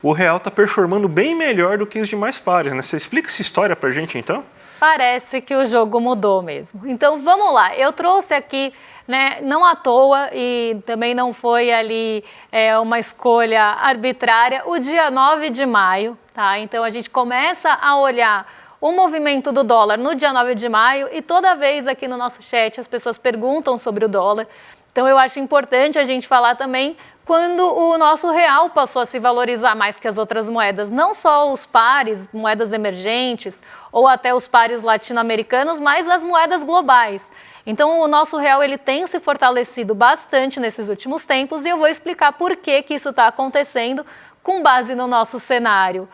O real está performando bem melhor do que os demais pares, né? Você explica essa história para a gente, então? Parece que o jogo mudou mesmo. Então, vamos lá. Eu trouxe aqui, né, não à toa e também não foi ali uma escolha arbitrária, o dia 9 de maio, tá? Então, a gente começa a olhar o movimento do dólar no dia 9 de maio e toda vez aqui no nosso chat as pessoas perguntam sobre o dólar. Então, eu acho importante a gente falar também quando o nosso real passou a se valorizar mais que as outras moedas, não só os pares, moedas emergentes, ou até os pares latino-americanos, mas as moedas globais. Então, o nosso real ele tem se fortalecido bastante nesses últimos tempos e eu vou explicar por que isso está acontecendo com base no nosso cenário,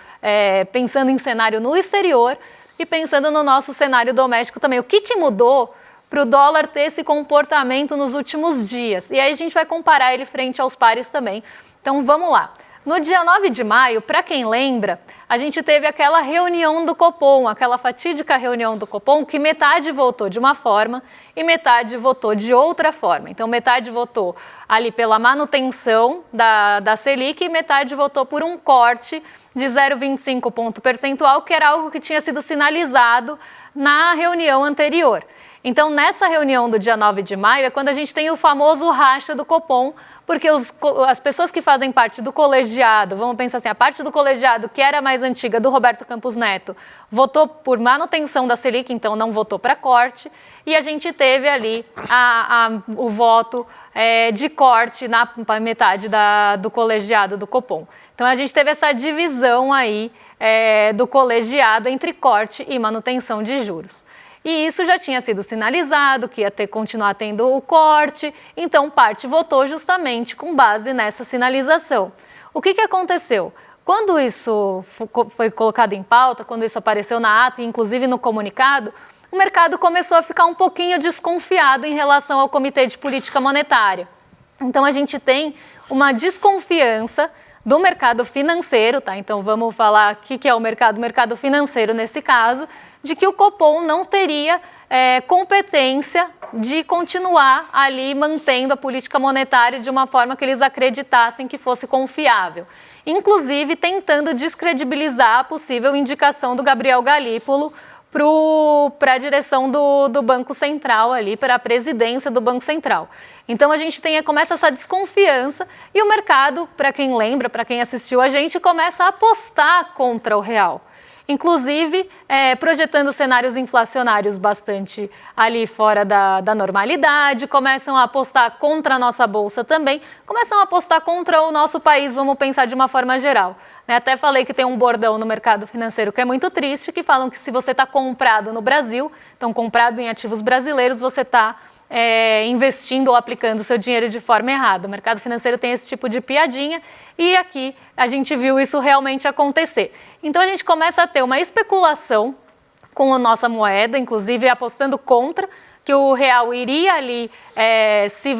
pensando em cenário no exterior e pensando no nosso cenário doméstico também. O que mudou para o dólar ter esse comportamento nos últimos dias? E aí a gente vai comparar ele frente aos pares também. Então vamos lá. No dia 9 de maio, para quem lembra, a gente teve aquela reunião do Copom, aquela fatídica reunião do Copom, que metade votou de uma forma e metade votou de outra forma. Então metade votou ali pela manutenção da Selic e metade votou por um corte de 0,25 ponto percentual, que era algo que tinha sido sinalizado na reunião anterior. Então, nessa reunião do dia 9 de maio é quando a gente tem o famoso racha do Copom, porque as pessoas que fazem parte do colegiado, vamos pensar assim, a parte do colegiado que era mais antiga, do Roberto Campos Neto, votou por manutenção da Selic, então não votou para corte, e a gente teve ali o voto de corte na metade do colegiado do Copom. Então, a gente teve essa divisão aí do colegiado entre corte e manutenção de juros. E isso já tinha sido sinalizado, que ia continuar tendo o corte, então parte votou justamente com base nessa sinalização. O que aconteceu? Quando isso foi colocado em pauta, quando isso apareceu na ata, inclusive no comunicado, o mercado começou a ficar um pouquinho desconfiado em relação ao Comitê de Política Monetária. Então a gente tem uma desconfiança do mercado financeiro, tá? Então vamos falar o que é o mercado financeiro nesse caso, de que o Copom não teria competência de continuar ali mantendo a política monetária de uma forma que eles acreditassem que fosse confiável. Inclusive tentando descredibilizar a possível indicação do Gabriel Galípolo para a direção do Banco Central ali, para a presidência do Banco Central. Então a gente começa essa desconfiança e o mercado, para quem lembra, para quem assistiu a gente, começa a apostar contra o real. Inclusive projetando cenários inflacionários bastante ali fora da normalidade, começam a apostar contra a nossa bolsa também, começam a apostar contra o nosso país, vamos pensar de uma forma geral. Até falei que tem um bordão no mercado financeiro que é muito triste, que falam que se você está comprado no Brasil, então comprado em ativos brasileiros, você está investindo ou aplicando o seu dinheiro de forma errada. O mercado financeiro tem esse tipo de piadinha e aqui a gente viu isso realmente acontecer. Então a gente começa a ter uma especulação com a nossa moeda, inclusive apostando contra que o real iria ali se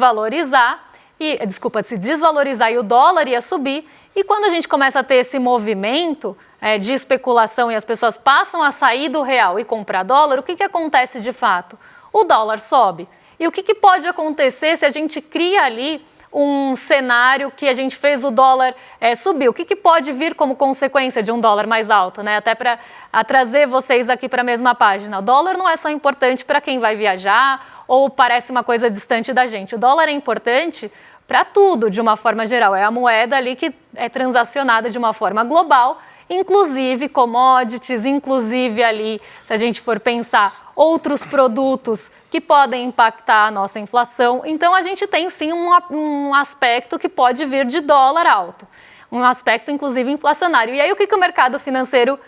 desvalorizar e o dólar ia subir. E quando a gente começa a ter esse movimento de especulação e as pessoas passam a sair do real e comprar dólar, o que acontece de fato? O dólar sobe. E o que pode acontecer se a gente cria ali um cenário que a gente fez o dólar subir? O que pode vir como consequência de um dólar mais alto, né? Até para trazer vocês aqui para a mesma página. O dólar não é só importante para quem vai viajar ou parece uma coisa distante da gente. O dólar é importante para tudo, de uma forma geral. É a moeda ali que é transacionada de uma forma global, inclusive commodities, inclusive ali, se a gente for pensar, outros produtos que podem impactar a nossa inflação. Então, a gente tem sim um aspecto que pode vir de dólar alto, um aspecto inclusive inflacionário. E aí, o que o mercado financeiro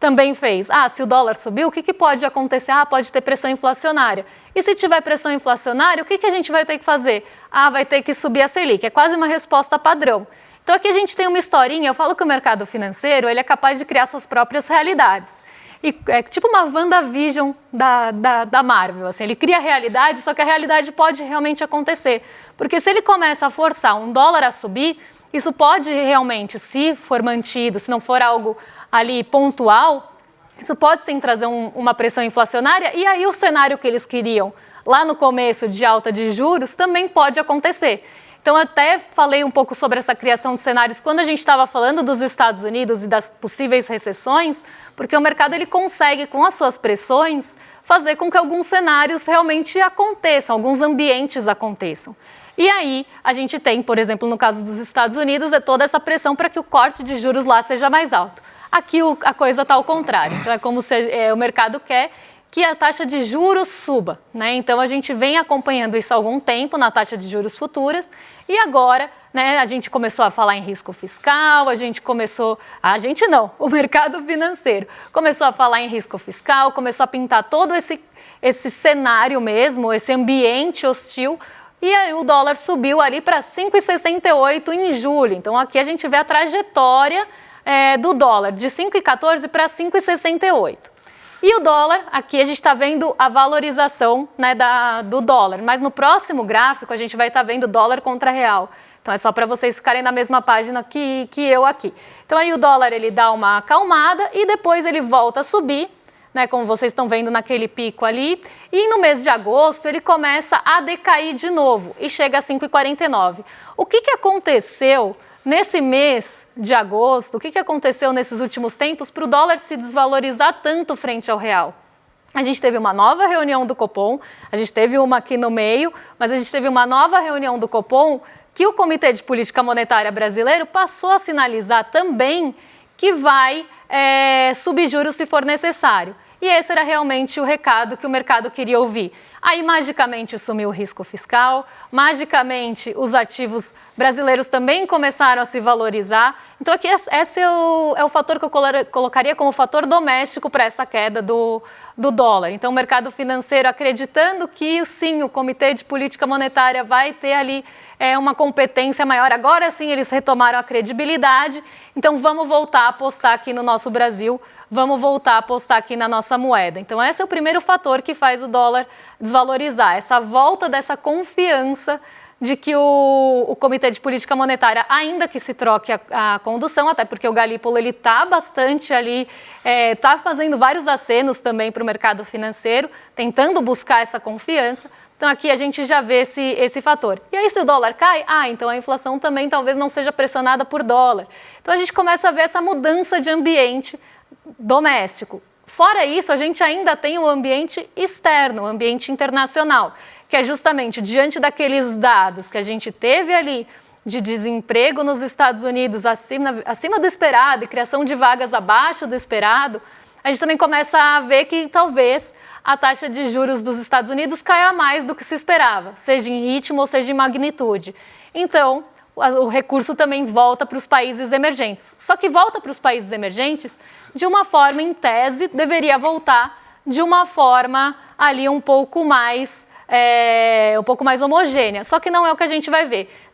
também fez? Se o dólar subiu, o que pode acontecer? Pode ter pressão inflacionária. E se tiver pressão inflacionária, o que a gente vai ter que fazer? Vai ter que subir a Selic. É quase uma resposta padrão. Então, aqui a gente tem uma historinha. Eu falo que o mercado financeiro ele é capaz de criar suas próprias realidades. E é tipo uma WandaVision da Marvel, assim, ele cria a realidade, só que a realidade pode realmente acontecer. Porque se ele começa a forçar um dólar a subir, isso pode realmente, se for mantido, se não for algo ali pontual, isso pode sim trazer uma pressão inflacionária e aí o cenário que eles queriam lá no começo de alta de juros também pode acontecer. Então, até falei um pouco sobre essa criação de cenários quando a gente estava falando dos Estados Unidos e das possíveis recessões, porque o mercado ele consegue, com as suas pressões, fazer com que alguns cenários realmente aconteçam, alguns ambientes aconteçam. E aí, a gente tem, por exemplo, no caso dos Estados Unidos, toda essa pressão para que o corte de juros lá seja mais alto. Aqui a coisa está ao contrário. Então, é como se o mercado quer que a taxa de juros suba, né? Então, a gente vem acompanhando isso há algum tempo na taxa de juros futuras e agora, né, a gente começou a falar em risco fiscal, o mercado financeiro começou a falar em risco fiscal, começou a pintar todo esse cenário mesmo, esse ambiente hostil. E aí o dólar subiu ali para 5,68 em julho. Então, aqui a gente vê a trajetória do dólar, de 5,14 para 5,68. E o dólar, aqui a gente está vendo a valorização, né, do dólar. Mas no próximo gráfico a gente vai estar vendo dólar contra real. Então, é só para vocês ficarem na mesma página que eu aqui. Então, aí o dólar ele dá uma acalmada e depois ele volta a subir, né, como vocês estão vendo naquele pico ali, e no mês de agosto ele começa a decair de novo e chega a 5,49. O que aconteceu nesse mês de agosto, o que aconteceu nesses últimos tempos para o dólar se desvalorizar tanto frente ao real? A gente teve uma nova reunião do Copom, a gente teve uma aqui no meio, mas a gente teve uma nova reunião do Copom que o Comitê de Política Monetária brasileiro passou a sinalizar também que vai subir juros se for necessário. E esse era realmente o recado que o mercado queria ouvir. Aí, magicamente, sumiu o risco fiscal, magicamente, os ativos brasileiros também começaram a se valorizar. Então, aqui, esse é o fator que eu colocaria como fator doméstico para essa queda do dólar. Então, o mercado financeiro acreditando que, sim, o Comitê de Política Monetária vai ter ali uma competência maior. Agora, sim, eles retomaram a credibilidade. Então, vamos voltar a apostar aqui no nosso Brasil, vamos voltar a apostar aqui na nossa moeda. Então, esse é o primeiro fator que faz o dólar desvalorizar, essa volta dessa confiança de que o Comitê de Política Monetária, ainda que se troque a condução, até porque o Galípolo está bastante ali, está fazendo vários acenos também para o mercado financeiro, tentando buscar essa confiança. Então, aqui a gente já vê esse fator. E aí, se o dólar cai, então a inflação também talvez não seja pressionada por dólar. Então, a gente começa a ver essa mudança de ambiente doméstico. Fora isso, a gente ainda tem o ambiente externo, o ambiente internacional, que é justamente diante daqueles dados que a gente teve ali de desemprego nos Estados Unidos acima do esperado e criação de vagas abaixo do esperado, a gente também começa a ver que talvez a taxa de juros dos Estados Unidos caia mais do que se esperava, seja em ritmo ou seja em magnitude. Então, o recurso também volta para os países emergentes. Só que volta para os países emergentes de uma forma, em tese, deveria voltar de uma forma ali um pouco mais homogênea. Só que não é o que a gente vai ver.